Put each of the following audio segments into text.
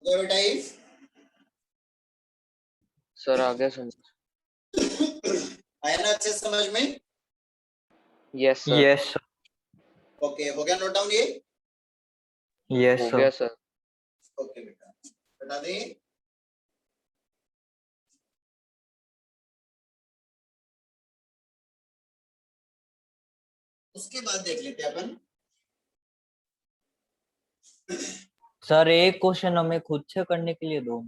गया बेटा ये? सर आ गया समझ। आया ना अच्छे से समझ में? Yes sir. यस ओके, हो गया नोट डाउन ये? यस हो गया सर। ओके बेटा, बता दे। उसके बाद देख लेते हैं अपन। सर एक क्वेश्चन हमें खुद से करने के लिए दो।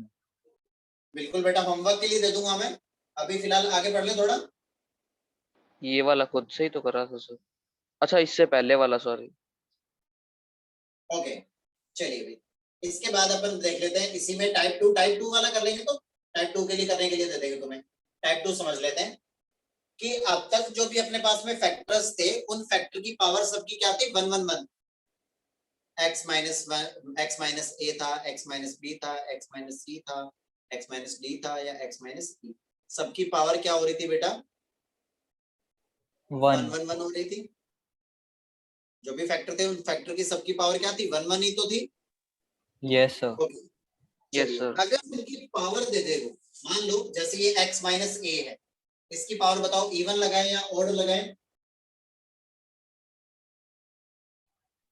बिल्कुल बेटा, होमवर्क के लिए दे दूंगा मैं। अभी फिलहाल आगे बढ़ ले थोड़ा। ये वाला खुद से ही तो करा था सर। अच्छा इससे पहले वाला सॉरी। ओके चलिए भाई, इसके बाद अपन देख लेते हैं इसी में टाइप टू वाला कर लेंगे। तो टाइप 2 के लिए करने के लिए दे देंगे तुम्हें। टाइप 2 समझ लेते हैं कि अब तक जो भी अपने पास में फैक्टर्स थे, उन फैक्टर की पावर सबकी क्या थी? 1 1 1। x माइनस ए था, x माइनस बी था, x माइनस सी था, x माइनस डी था या x माइनस ई। सबकी पावर क्या हो रही थी बेटा? 1 1 1 हो रही थी। जो भी फैक्टर थे उन फैक्टर की सबकी पावर क्या थी? 1 1 ही तो थी। Yes sir. ओके यस चलिए, सर। अगर उनकी पावर दे दे वो, मान लो जैसे ये x माइनस ए है, इसकी पावर बताओ इवन लगाएं या ऑड लगाएं?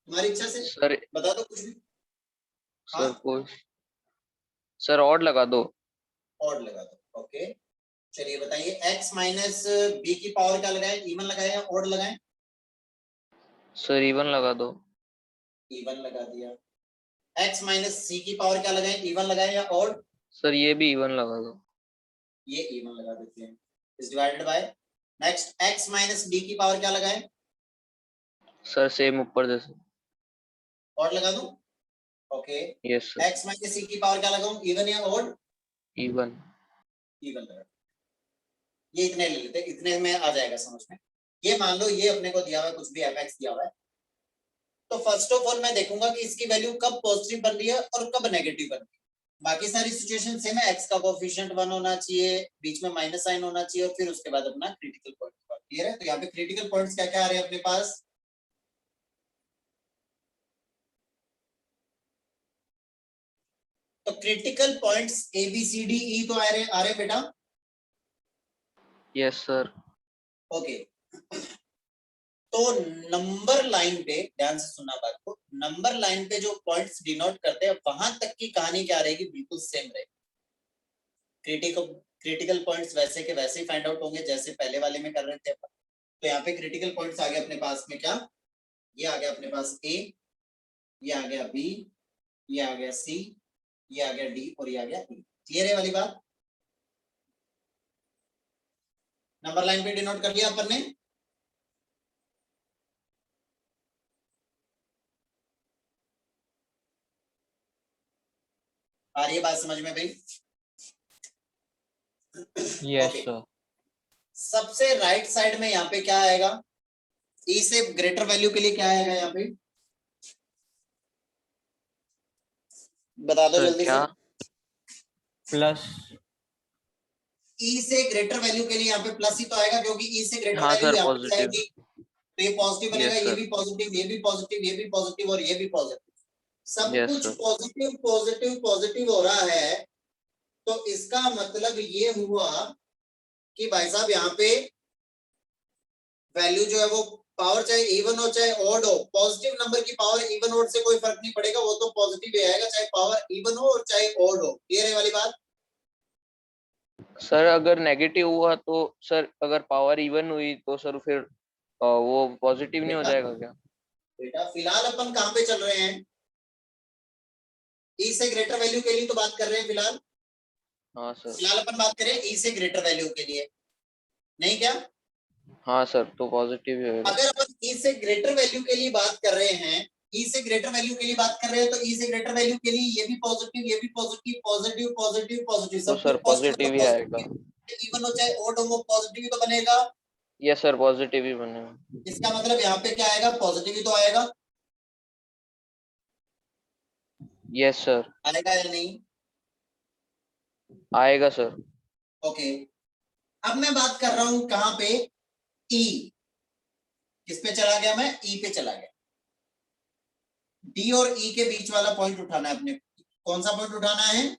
तुम्हारी इच्छा से सर बता दो कुछ भी। सर हाँ कोई सर ऑड लगा दो। ऑड लगा दो। ओके चलिए बताइए, x माइनस बी की पावर क्या लगाएं? इवन लगाएं या ऑड लगाएं? सर इवन लगा दो। इवन लगा दिया। x माइनस सी की पावर क्या लगाएं? इवन लगाएं या ऑड? सर ये भी इवन लगा दो। ये इवन लगा देते हैं। Is divided by next x minus D की पावर क्या लगाएं? सर सेम ऊपर जैसे। ऑड लगा दूं? Okay yes sir. x minus C की पावर क्या लगाऊं? इवन या ऑड? इवन। इवन लगा। ये इतने ले लेते, इतने में आ जाएगा समझ में। ये मान लो ये अपने को दिया हुआ है, कुछ भी fx दिया हुआ है, तो फर्स्ट ऑफ ऑल मैं देखूंगा कि इसकी वैल्यू कब पॉजिटिव बन रही है और कब नेगेटिव बन रही है। बाकी सारी सिचुएशन सेम है, x का कोएफिशिएंट 1 होना चाहिए, बीच में माइनस साइन होना चाहिए और फिर उसके बाद अपना क्रिटिकल पॉइंट। क्लियर है? तो यहाँ पे क्रिटिकल पॉइंट्स क्या क्या आ रहे हैं अपने पास? तो critical points A B C D E तो आ रहे बेटा। Yes sir. ओके तो नंबर लाइन पे ध्यान से सुनना बात को, नंबर लाइन पे जो पॉइंट्स डिनोट करते हैं वहां तक की कहानी क्या रहेगी? बिल्कुल सेम रहेगी। क्रिटिकल पॉइंट्स वैसे के वैसे ही फाइंड आउट होंगे जैसे पहले वाले में कर रहे थे अपन। तो यहाँ पे क्रिटिकल पॉइंट्स आ गए अपने पास में क्या? ये आ गया अपने पास ए, ये आ गया बी, ये आ गया सी, ये आ गया डी और ये आ गया ई। क्लियर है वाली बात? नंबर लाइन पे डिनोट कर लिया अपन ने। आ रही है बात समझ में भाई? Yes sir. सबसे राइट साइड में यहाँ पे क्या आएगा? ई से ग्रेटर वैल्यू के लिए क्या आएगा यहाँ पे? बता दो सर जल्दी क्या? से। प्लस ई से ग्रेटर वैल्यू के लिए यहाँ पे प्लस ही तो आएगा, क्योंकि ई से ग्रेटर हाँ वैल्यू सर यहाँ पे पॉजिटिव। जाएगी तो ये पॉजिटिव बनेगा। यस ये सर। भी पॉजिटिव, ये भी पॉजिटिव, ये भी पॉजिटिव और ये भी पॉजिटिव। सब यस कुछ सर। पॉजिटिव पॉजिटिव पॉजिटिव हो रहा है। तो इसका मतलब ये हुआ कि भाई साहब यहाँ पे वैल्यू जो है वो पावर चाहे इवन हो चाहे ऑड हो, पॉजिटिव नंबर की पावर इवन ऑड से कोई फर्क नहीं पड़ेगा, वो तो पॉजिटिव ही आएगा चाहे पावर इवन हो और चाहे ऑड हो। क्लियर है वाली बात? सर अगर नेगेटिव हुआ तो सर अगर पावर इवन हुई तो सर फिर वो पॉजिटिव नहीं हो बेटा जाएगा क्या? बेटा फिलहाल अपन कहाँ पे चल रहे हैं? ई से ग्रेटर वैल्यू के लिए तो बात कर रहे हैं फिलहाल। हाँ सर। फिलहाल अपन बात करें ई से ग्रेटर वैल्यू के लिए, नहीं क्या? हाँ सर तो पॉजिटिव ही होगा। अगर अपन ई से ग्रेटर वैल्यू के लिए बात कर रहे हैं, ई से ग्रेटर वैल्यू के लिए बात कर रहे हैं, तो ई से ग्रेटर वैल्यू के लिए ये भी पॉजिटिव, ये भी पॉजिटिव, पॉजिटिव पॉजिटिव पॉजिटिव, तो सब सर कुछ पॉजिटिव पॉजिटिव ही आएगा। पॉजिटिव। इवन हो चाहे ऑड हो वो पॉजिटिव ही तो बनेगा। यस सर पॉजिटिव ही बनेगा। इसका मतलब यहाँ पे क्या आएगा? पॉजिटिव ही तो आएगा। यस सर आएगा या नहीं? आएगा सर। ओके अब मैं बात कर रहा हूं कहां पे? ई। किस पे चला गया मैं? ई पे चला गया। डी और ई के बीच वाला पॉइंट उठाना है अपने। कौन सा पॉइंट उठाना है?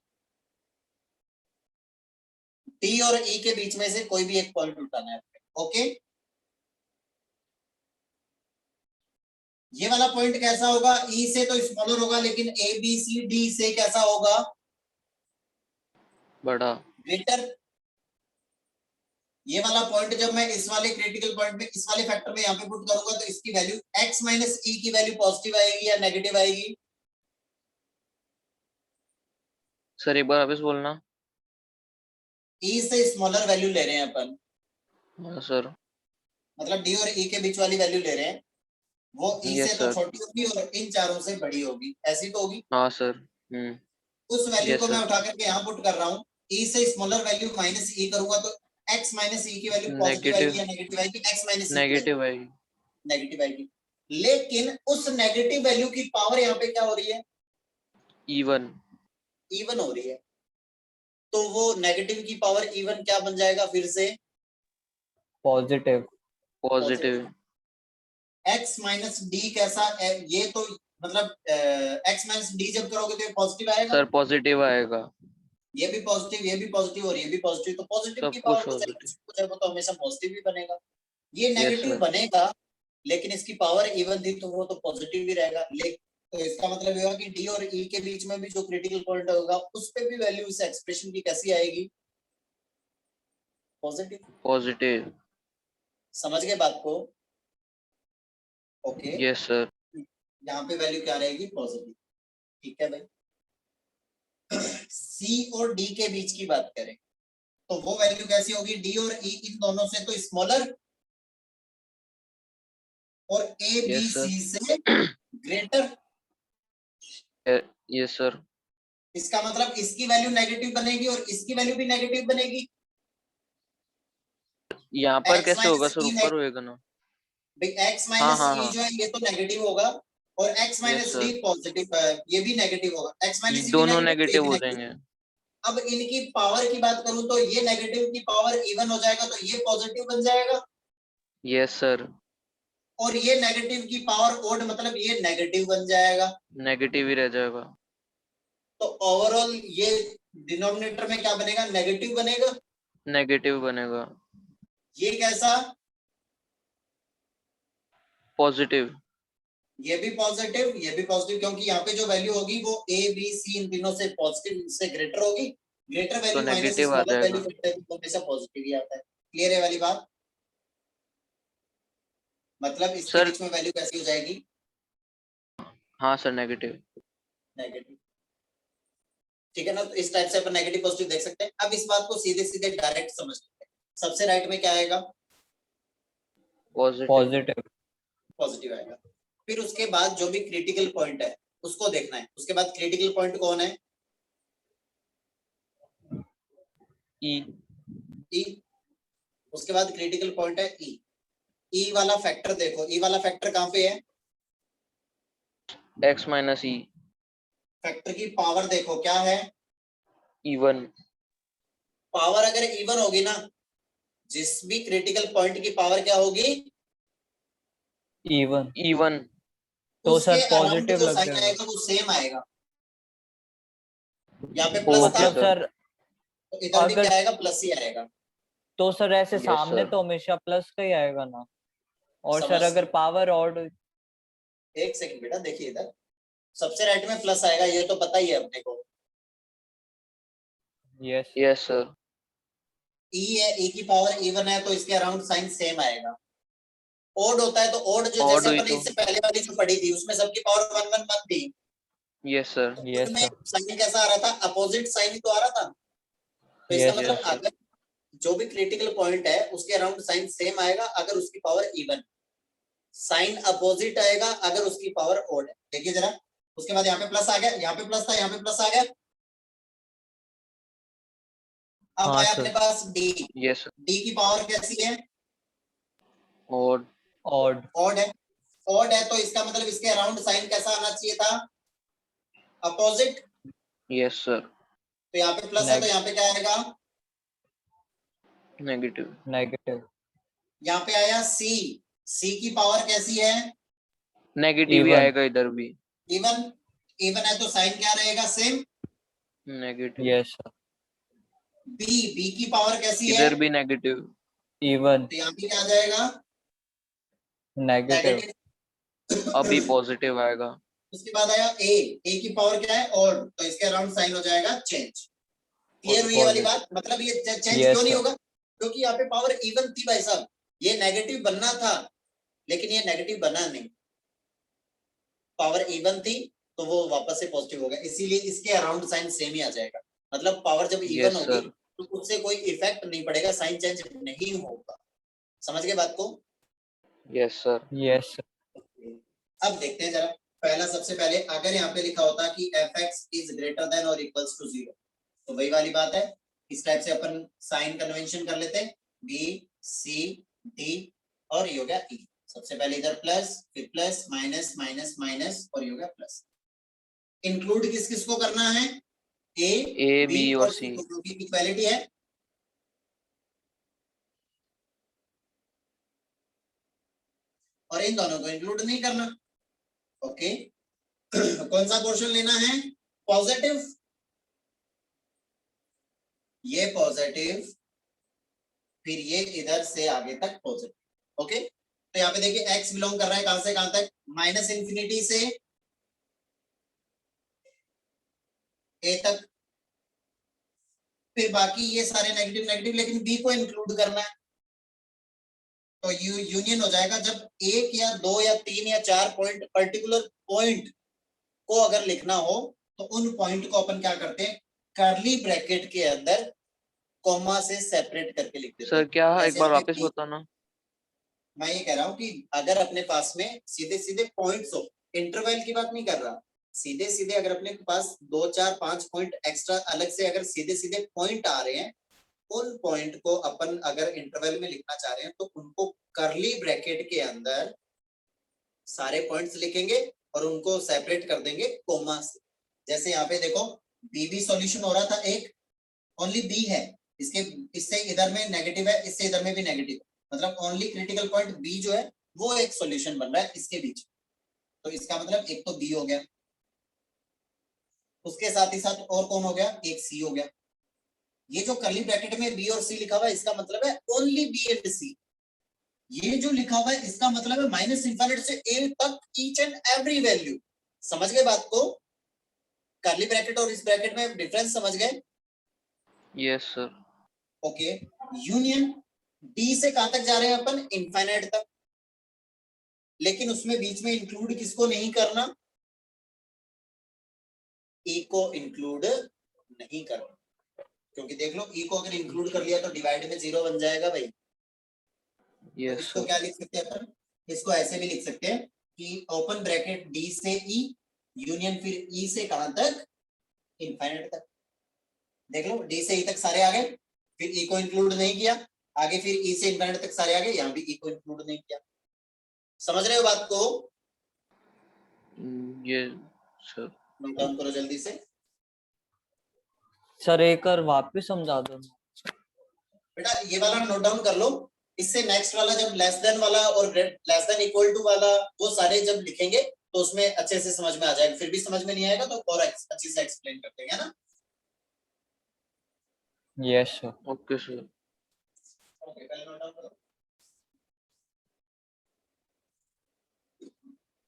टी और ई के बीच में से कोई भी एक पॉइंट उठाना है। ओके, ये वाला पॉइंट कैसा होगा? ई से तो स्मॉलर होगा, लेकिन ए बी सी डी से कैसा होगा? बड़ा। ग्रेटर। ये वाला पॉइंट जब मैं इस वाले क्रिटिकल पॉइंट में, इस वाले फैक्टर में यहाँ पे पुट करूंगा, तो इसकी वैल्यू x माइनस ई की वैल्यू पॉजिटिव आएगी या नेगेटिव आएगी? सर एक बार वापस बोलना। ई से स्मॉलर वैल्यू ले रहे हैं अपन, हाँ सर। मतलब डी और ई के बीच वाली वैल्यू ले रहे हैं, वो ई यस से तो सर। छोटी होगी और इन चारों से बड़ी होगी, ऐसी तो होगी। हाँ सर। उस वैल्यू यस को मैं सर। उठा करके यहाँ पुट कर रहा हूँ, ई से स्मॉलर वैल्यू माइनस ई करूंगा तो x माइनस ई की वैल्यू पॉजिटिव नेगेटिव। आएगी या नेगेटिव आएगी? x माइनस ई नेगेटिव आएगी। नेगेटिव आएगी। लेकिन उस नेगेटिव वैल्यू की पावर यहाँ पे क्या हो रही है? इवन। इवन हो रही है। तो वो नेगेटिव की पावर इवन क्या बन जाएगा फिर से? Positive. Positive. x minus D कैसा है? ये तो मतलब x माइनस डी जब करोगे तो ये पॉजिटिव आएगा। सर पॉजिटिव आएगा। ये भी पॉजिटिव, ये भी पॉजिटिव और ये भी पॉजिटिव, तो पॉजिटिव सब की कुछ पावर पॉजिटिव। वो तो हमेशा पॉजिटिव ही बनेगा। ये यस नेगेटिव सर। बनेगा, लेकिन इसकी पावर इवन थी तो वो तो पॉजिटिव ही रहेगा। लेकिन तो इसका मतलब ये होगा कि डी और ई के बीच में भी जो क्रिटिकल पॉइंट होगा उस पे भी वैल्यू इस एक्सप्रेशन की कैसी आएगी? पॉजिटिव। पॉजिटिव। समझ गए बात को? Okay, yes sir. यहाँ पे वैल्यू क्या रहेगी? पॉजिटिव। ठीक है भाई। सी और डी के बीच की बात करें तो वो वैल्यू कैसी होगी? डी और ई इन दोनों से तो स्मॉलर और ए बी यस सर। सी से ग्रेटर। Yes sir. इसका मतलब इसकी वैल्यू नेगेटिव बनेगी और इसकी वैल्यू भी नेगेटिव बनेगी। यहाँ पर x कैसे होगा माइनस सर? ई, ऊपर होएगा ना? x हाँ माइनस हाँ ई हाँ। जो है ये तो नेगेटिव होगा और x yes minus D sir. Positive, ये भी नेगेटिव होगा। x ये माइनस ई भी दोनों नेगेटिव, ये नेगेटिव भी हो नेगेटिव। जाएंगे। अब इनकी पावर की बात करूं तो ये नेगेटिव की पावर इवन हो जाएगा तो ये पॉजिटिव बन जाएगा, यस सर। और ये नेगेटिव की पावर ओड मतलब ये नेगेटिव बन जाएगा। नेगेटिव ही रह जाएगा। तो ओवरऑल ये डिनोमिनेटर में क्या बनेगा? नेगेटिव बनेगा। नेगेटिव बनेगा। ये कैसा? पॉजिटिव। ये भी पॉजिटिव, ये भी पॉजिटिव, क्योंकि यहाँ पे जो वैल्यू होगी वो ए बी सी इन तीनों से पॉजिटिव से ग्रेटर होगी। ग्रेटर तो वैल्यू माइनस नेगेटिव आ स्मॉलर वैल्यू जाएगा। हमेशा पॉजिटिव ही आता है। क्लियर है वाली बात? मतलब इसके सर बीच में वैल्यू कैसी हो जाएगी? हाँ सर, नेगेटिव। नेगेटिव। ठीक है ना? तो इस टाइप से अपन नेगेटिव पॉजिटिव देख सकते हैं। अब इस बात को सीधे सीधे डायरेक्ट समझ लेते हैं। सबसे राइट में क्या आएगा? पॉजिटिव। पॉजिटिव। पॉजिटिव आएगा। फिर उसके बाद जो भी क्रिटिकल पॉइंट है उसको देखना है। उसके बाद क्रिटिकल पॉइंट कौन है? ई। ई। उसके बाद क्रिटिकल पॉइंट है ई। ई वाला फैक्टर देखो, ई वाला फैक्टर कहाँ पे है? एक्स माइनस ई। फैक्टर की पावर देखो क्या है? इवन। पावर अगर इवन होगी ना, जिस भी क्रिटिकल पॉइंट की पावर क्या होगी? इवन। इवन। तो उसके सर अराउंड पॉजिटिव जो लग साइन जाएगा। आएगा वो सेम आएगा। यहाँ पे प्लस था ओके मतलब सर। सर तो इधर भी अगर क्या आएगा? प्लस ही आएगा। तो सर ऐसे यस सामने सर। तो हमेशा प्लस का ही आएगा ना। और समझ? सर अगर पावर ऑड। एक सेकंड बेटा, देखिए इधर सबसे राइट में प्लस आएगा, ये तो पता ही है अपने को। यस। Yes sir. ई है, ई की पावर इवन है तो इसके अराउंड साइन सेम आएगा। ओड होता है तो ओड जो ऑड जैसे हुई अपन तो। इससे पहले वाली जो पढ़ी थी उसमें सबकी पावर 1 1 1 थी। Yes sir. तो यस उनमें सर। साइन कैसा आ रहा था? अपोजिट साइन ही तो आ रहा था। तो इसका यस मतलब यस सर। सर। अगर जो भी क्रिटिकल पॉइंट है उसके अराउंड साइन सेम आएगा अगर उसकी पावर इवन। साइन अपोजिट आएगा अगर उसकी पावर ओड है। देखिए जरा, उसके बाद यहाँ पे प्लस आ गया, यहाँ पे प्लस था, यहाँ पे प्लस आ गया। अब हाँ आया अपने सर। पास डी। Yes sir. डी की पावर कैसी है? ऑड। ऑड। ऑड है। ऑड है तो इसका मतलब इसके अराउंड साइन कैसा आना चाहिए था? अपोजिट। Yes sir. तो यहाँ पे प्लस है तो यहाँ पे क्या आएगा? नेगेटिव। नेगेटिव। यहाँ पे आया सी। सी की पावर कैसी है? नेगेटिव ही इवन। आएगा इधर भी। इवन। इवन है तो साइन क्या रहेगा? Same. Negative, yes sir, B की पावर कैसी है? इधर भी नेगेटिव, इवन, तो यहाँ पे क्या आ जाएगा? Negative, negative. अभी पॉजिटिव आएगा। उसके बाद आया ए की पावर क्या है? ऑड, तो इसके अराउंड साइन हो जाएगा चेंज। क्लियर हुई ये वाली बात? मतलब ये चेंज क्यों नहीं होगा? क्योंकि यहाँ पे पावर इवन थी भाई साहब, ये नेगेटिव बनना था लेकिन ये नेगेटिव बना नहीं, पावर इवन थी तो वो वापस से पॉजिटिव हो गया, इसीलिए इसके अराउंड साइन सेम ही आ जाएगा। मतलब पावर जब इवन यस होगी सर, तो उससे कोई इफेक्ट नहीं पड़ेगा, साइन चेंज नहीं होगा। समझ गए बात को? यस सर, यस सर, अब देखते हैं जरा। पहला सबसे पहले अगर यहाँ पे लिखा होता कि fx इज ग्रेटर देन और इक्वल्स टू 0, तो वही वाली बात है, इस टाइप से अपन साइन कन्वेंशन कर लेते हैं, b c d और ये हो गया e। सबसे पहले इधर प्लस, फिर प्लस माइनस माइनस माइनस और ये हो गया प्लस। इंक्लूड किस किस को करना है? ए b बी और और सी, c दोनों की इक्वालिटी है, और इन दोनों को इंक्लूड नहीं करना। ओके। कौन सा पोर्शन लेना है? पॉजिटिव, ये पॉजिटिव, फिर ये इधर से आगे तक पॉजिटिव। ओके, तो यहाँ पे देखिए x बिलोंग कर रहा है कहां से कहां तक? माइनस इंफिनिटी से a तक, फिर बाकी ये सारे नेगेटिव नेगेटिव, लेकिन b को इंक्लूड करना है, तो यूनियन हो जाएगा। जब एक या दो या तीन या चार पॉइंट, पर्टिकुलर पॉइंट को अगर लिखना हो तो उन पॉइंट को अपन क्या करते हैं? कर्ली ब्रैकेट के अंदर कॉमा से सेपरेट करके लिख देते सर हैं। क्या, एक जैसे बार यहाँ वापस पे बताना। मैं ये कह रहा हूं कि अगर अपने पास में सीधे सीधे पॉइंट्स हो, इंटरवल की बात नहीं कर रहा, सीधे सीधे अगर अपने पास 2 4 5 पॉइंट एक्स्ट्रा अलग से अगर सीधे सीधे पॉइंट आ रहे हैं, उन पॉइंट को अपन अगर इंटरवल में लिखना चाह रहे हैं तो उनको कर्ली ब्रैकेट के अंदर सारे पॉइंट्स लिखेंगे और उनको सेपरेट कर देंगे कोमा से। जैसे यहाँ पे देखो बी सॉल्यूशन हो रहा था, एक ओनली बी है, इसके इससे इधर में नेगेटिव है, इससे इधर में भी नेगेटिव है, मतलब ओनली क्रिटिकल पॉइंट बी जो है वो एक सॉल्यूशन बन रहा है इसके बीच। तो इसका मतलब एक तो बी हो गया, उसके साथ ही साथ और कौन हो गया? एक सी हो गया। ये जो कर्ली ब्रैकेट में बी और सी लिखा हुआ है इसका मतलब है ओनली बी एंड सी। ये जो लिखा हुआ है इसका मतलब है माइनस इंफिनिटी से ए तक ईच एंड एवरी वैल्यू। समझ गए बात को? कर्ली ब्रैकेट और इस ब्रैकेट में डिफरेंस समझ गए? Yes sir, okay. Union D से कहां तक जा रहे हैं अपन? इनफाइनाइट तक, लेकिन उसमें बीच में इंक्लूड किसको नहीं करना? ई को इंक्लूड नहीं करना, क्योंकि देख लो ई को अगर इंक्लूड कर लिया तो डिवाइड में 0 बन जाएगा भाई। तो यस इसको सर, क्या लिख सकते हैं अपन? इसको ऐसे भी लिख सकते हैं कि ओपन ब्रैकेट डी से ई यूनियन फिर ई से कहां तक? इनफाइनाइट तक। देख लो डी से ई तक सारे आ गए, फिर ई को इंक्लूड नहीं किया, आगे फिर ई से इनफाइनाइट तक सारे आ गए, यहाँ भी ई को इंक्लूड नहीं किया। समझ रहे हो बात को? ये सर, नोट डाउन करो जल्दी से सर एक और वापस समझा दो। बेटा, ये वाला नोट डाउन कर लो। इससे नेक्स्ट वाला जब लेस देन वाला और लेस देन इक्वल टू वाला वो सारे जब लिखेंगे तो उसमें अच्छे से समझ में आ जाएगा, फिर भी समझ में नहीं आएगा तो और अच्छे से एक्सप्लेन कर देंगे, है ना? Yes sir, okay sir. Okay, पहले नोट डाउन करो।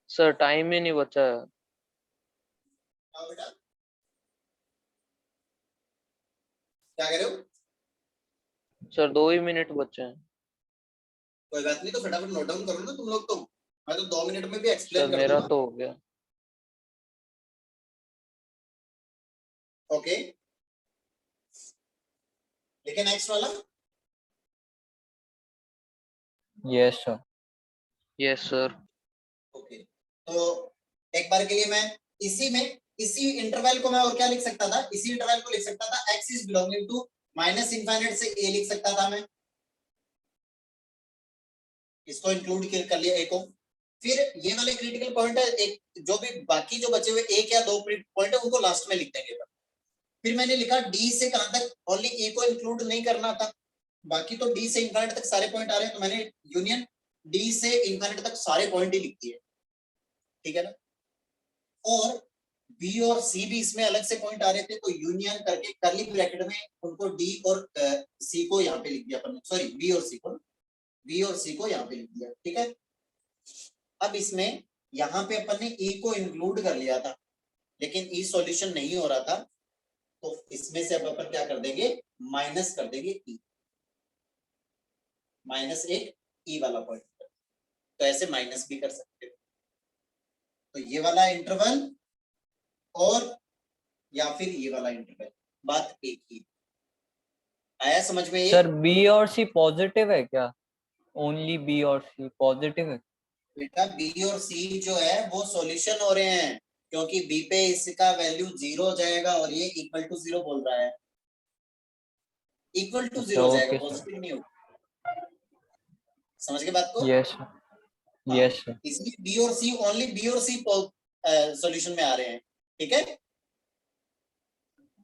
सर टाइम ही नहीं बचा है। हाँ बेटा, क्या कह रहे हो? सर 2 ही मिनट बचे हैं। कोई बात नहीं, तो फटाफट नोट डाउन करो ना तुम लोग। तो मैं तो 2 मिनट में भी सर एक्सप्लेन कर मेरा दूंगा। तो हो गया। ओके, लेकिन नेक्स्ट वाला yes sir, yes sir, okay. तो एक बार के लिए मैं इसी इंटरवल को मैं और क्या लिख सकता था? इसी इंटरवल को लिख सकता था x is belonging to minus infinite से a लिख सकता था मैं, इसको इंक्लूड कर लिया a को। फिर ये वाले क्रिटिकल पॉइंट है, एक जो भी बाकी जो बचे हुए एक या दो पॉइंट है उनको लास्ट में लिख देंगे। फिर मैंने लिखा d से कहां तक? ओनली a को इंक्लूड नहीं करना था, बाकी तो d से इनफाइनाइट तक सारे पॉइंट आ रहे हैं, तो मैंने यूनियन d से इनफाइनाइट तक सारे पॉइंट ही लिख दिए, ठीक है ना? और बी और सी भी इसमें अलग से पॉइंट आ रहे थे, तो यूनियन करके करली ब्रैकेट में उनको डी और सी को यहाँ पे लिख दिया अपन ने, सॉरी बी और सी को यहाँ पे लिख दिया, ठीक है। अब इसमें यहाँ पे अपन ने ई को इंक्लूड कर लिया था, लेकिन ई सॉल्यूशन नहीं हो रहा था, तो इसमें से अब अपन क्या कर देंगे, माइनस कर देंगे ई, माइनस एक ई वाला पॉइंट, तो ऐसे माइनस भी कर सकते हो। तो ये वाला इंटरवल और या फिर ये वाला इंटरवल, बात एक ही। आया समझ में ये? सर बी और सी पॉजिटिव है क्या? ओनली बी और सी पॉजिटिव है? बेटा बी और सी जो है वो सॉल्यूशन हो रहे हैं, क्योंकि बी पे इसका वैल्यू 0 हो जाएगा और ये इक्वल टू 0 बोल रहा है, इक्वल टू 0 हो जाएगा, पॉजिटिव नहीं होगा। समझ के बात को? Yes yes sir. इसलिए बी और सी, ओनली बी और सी सॉल्यूशन में आ रहे हैं, ठीक है।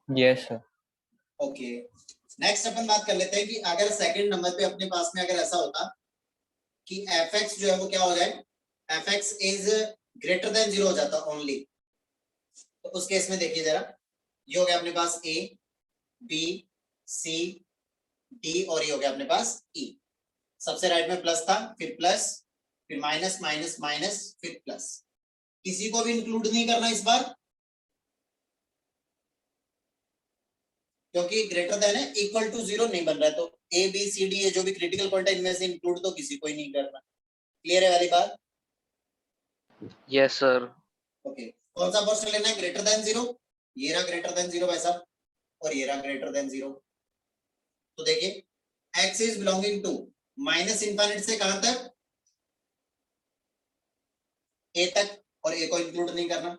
Yes sir. ओके, नेक्स्ट अपन बात कर लेते हैं कि अगर सेकंड नंबर पे अपने पास में अगर ऐसा होता कि fx जो है वो क्या हो जाए, fx इज ग्रेटर देन 0 हो जाता ओनली, तो उस केस में देखिए जरा, ये हो गया अपने पास a b c d और ये हो गया अपने पास e। सबसे राइट में प्लस था, फिर प्लस, फिर माइनस माइनस माइनस, फिर प्लस। किसी को भी इंक्लूड नहीं करना इस बार, क्योंकि ग्रेटर देन है, इक्वल टू 0 नहीं बन रहा है, तो ए बी सी डी ये जो भी क्रिटिकल पॉइंट है इनमें से इंक्लूड तो किसी को ही नहीं करना। क्लियर है वाली बात? Yes sir. ओके, कौन सा पोर्शन लेना है ग्रेटर देन 0? ये रहा ग्रेटर देन 0 वैसा, और ये रहा ग्रेटर देन 0। तो देखिए x is belonging to minus infinite से कहां तक, a तक, और a को इंक्लूड नहीं करना।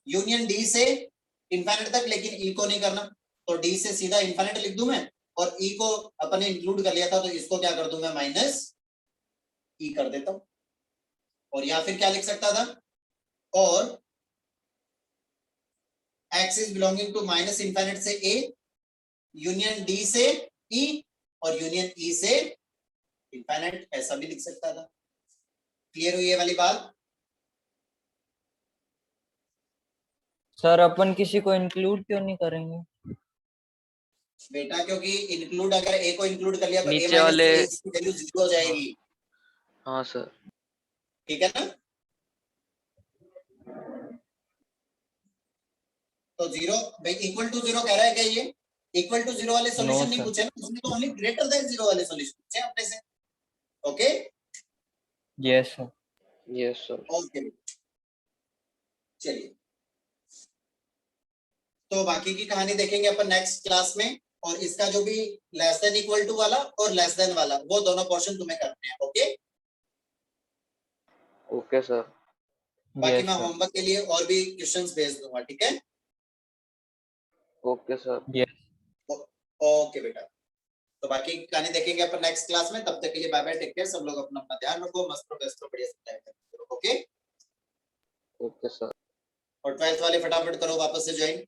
यूनियन d से इंफिनिट तक, लेकिन e को नहीं करना, तो d से सीधा इंफिनिट लिख दूं मैं, और e को अपन ने इंक्लूड कर लिया था, तो इसको क्या कर दूं मैं, माइनस e कर देता हूं। और या फिर क्या लिख सकता था, और x is belonging to minus infinite से a, यूनियन d से e, और यूनियन e से इंफिनिट, ऐसा भी लिख सकता था। क्लियर हुई ये वाली बात? सर अपन किसी को इंक्लूड क्यों नहीं करेंगे? बेटा क्योंकि इंक्लूड, अगर a को इंक्लूड कर लिया तो a नीचे माइनस वाले, की वैल्यू 0 हो जाएगी। हाँ सर। ठीक है ना? तो 0 भाई इक्वल टू 0 कह रहा है क्या ये? इक्वल टू 0 वाले सॉल्यूशन नहीं sir. पूछे ना, उसने तो ओनली ग्रेटर देन 0 वाले सॉल्यूशन पूछे अपने से। Okay, yes sir. Yes sir. Okay, चलिए तो बाकी की कहानी देखेंगे अपन नेक्स्ट क्लास में, और इसका जो भी लेस देन इक्वल टू वाला और लेस देन वाला, वो दोनों पोर्शन तुम्हें करने हैं। Okay, okay sir. बाकी यस मैं सर। होमवर्क के लिए और भी क्वेश्चंस भेज दूंगा, ठीक है? Okay sir. यस। ओके बेटा, तो बाकी की कहानी देखेंगे अपन नेक्स्ट क्लास में। तब तक के लिए बाय बाय, टेक केयर, सब लोग अपना अपना ध्यान रखो, मस्त रहो, बेस्ट रहो, बढ़िया से टाइम करो। Okay, okay sir. और 12th वाले फटाफट करो वापस से ज्वाइन।